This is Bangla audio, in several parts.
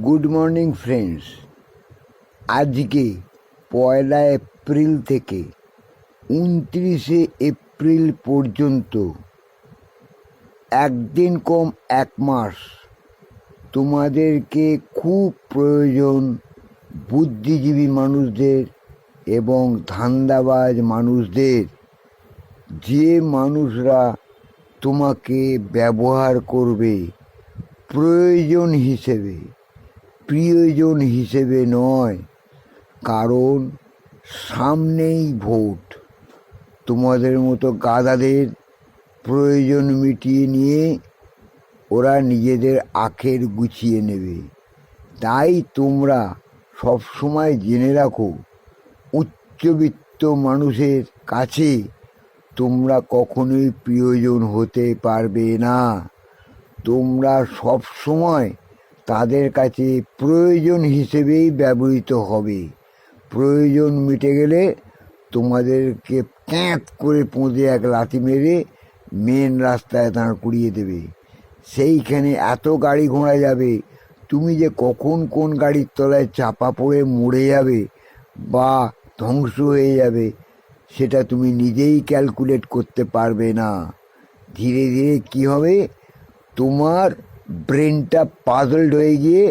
Good morning friends. আজকে 1 এপ্রিল থেকে 29 এপ্রিল পর্যন্ত একদিন কম 1 মাস তোমাদেরকে খুব প্রয়োজন বুদ্ধিজীবী মানুষদের এবং ধান্দাবাজ মানুষদের, যে মানুষরা তোমাকে ব্যবহার করবে প্রয়োজন হিসেবে নয়। কারণ সামনেই ভোট। তোমাদের মতো গাধাদের প্রয়োজন মিটিয়ে নিয়ে ওরা নিজেদের আখের গুছিয়ে নেবে। তাই তোমরা সবসময় জেনে রাখো, উচ্চবিত্ত মানুষের কাছে তোমরা কখনোই প্রিয়জন হতে পারবে না। তোমরা সব সময় তাদের কাছে প্রয়োজন হিসেবেই ব্যবহৃত হবে। প্রয়োজন মিটে গেলে তোমাদেরকে ক্যাঁত করে পোঁদে এক লাথি মেরে মেন রাস্তায় দাঁড় করিয়ে দেবে। সেইখানে এত গাড়ি ঘোড়া যাবে, তুমি যে কখন কোন গাড়ির তলায় চাপা পড়ে মরে যাবে বা ধ্বংস হয়ে যাবে সেটা তুমি নিজেই ক্যালকুলেট করতে পারবে না। ধীরে ধীরে কি হবে, তোমার ব্রেনটা পাজলড হয়ে গিয়ে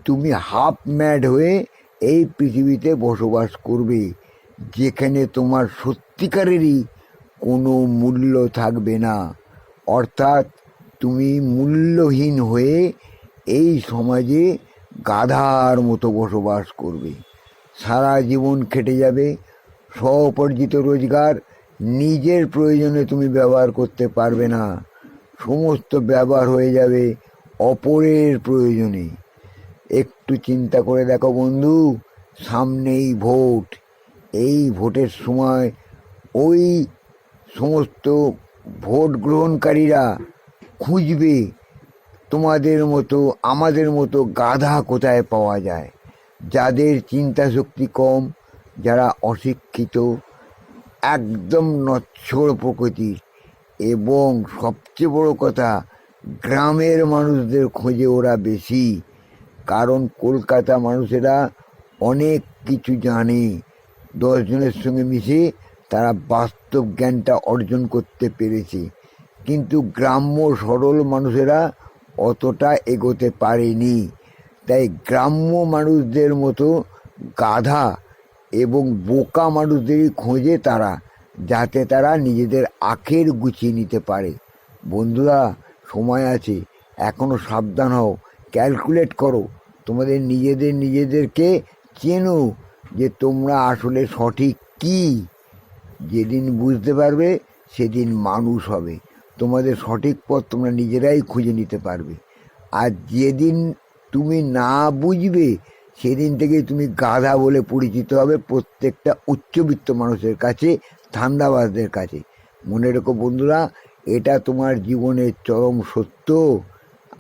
তুমি হাফ ম্যাড হয়ে এই পৃথিবীতে বসবাস করবে, যেখানে তোমার সত্যিকারেরই কোনো মূল্য থাকবে না। অর্থাৎ তুমি মূল্যহীন হয়ে এই সমাজে গাধার মতো বসবাস করবে। সারা জীবন খেটে যাবে, স্বউপার্জিত রোজগার নিজের প্রয়োজনে তুমি ব্যবহার করতে পারবে না। সমস্ত ব্যবহার হয়ে যাবে অপরের প্রয়োজনে। একটু চিন্তা করে দেখো বন্ধু, সামনেই ভোট। এই ভোটের সময় ওই সমস্ত ভোট গ্রহণকারীরা খুঁজবে তোমাদের মতো আমাদের মতো গাধা কোথায় পাওয়া যায়, যাদের চিন্তা শক্তি কম, যারা অশিক্ষিত, একদম নচ্ছড় প্রকৃতির, এবং সবচেয়ে বড় কথা গ্রামের মানুষদের খোঁজে ওরা বেশি। কারণ কলকাতা মানুষেরা অনেক কিছু জানে, 10 জনের সঙ্গে মিশে তারা বাস্তব জ্ঞানটা অর্জন করতে পেরেছে, কিন্তু গ্রাম্য সরল মানুষেরা অতটা এগোতে পারেনি। তাই গ্রাম্য মানুষদের মতো গাধা এবং বোকা মানুষদেরই খোঁজে তারা, যাতে তারা নিজেদের আখের গুছিয়ে নিতে পারে। বন্ধুরা, সময় আছে, এখনও সাবধান হও, ক্যালকুলেট করো, তোমাদের নিজেদেরকে চেনো যে তোমরা আসলে সঠিক কী। যেদিন বুঝতে পারবে সেদিন মানুষ হবে, তোমাদের সঠিক পথ তোমরা নিজেরাই খুঁজে নিতে পারবে। আর যেদিন তুমি না বুঝবে সেদিন থেকে তুমি গাধা বলে পরিচিত হবে প্রত্যেকটা উচ্চবিত্ত মানুষের কাছে, ধান্দাবাজদের কাছে। মনে রেখো বন্ধুরা, এটা তোমার জীবনের চরম সত্য।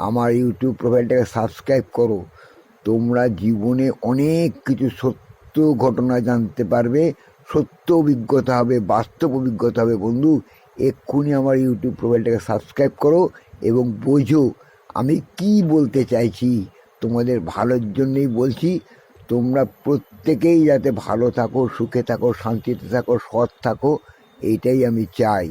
আমার ইউটিউব প্রোফাইলটাকে সাবস্ক্রাইব করো, তোমরা জীবনে অনেক কিছু সত্য ঘটনা জানতে পারবে, সত্য অভিজ্ঞতা হবে, বাস্তব অভিজ্ঞতা হবে। বন্ধু, এক্ষুনি আমার ইউটিউব প্রোফাইলটাকে সাবস্ক্রাইব করো এবং বোঝো আমি কি বলতে চাইছি। তোমাদের ভালোর জন্যই বলছি। তোমরা প্রত্যেকেই যাতে ভালো থাকো, সুখে থাকো, শান্তিতে থাকো, সৎ থাকো, এইটাই আমি চাই।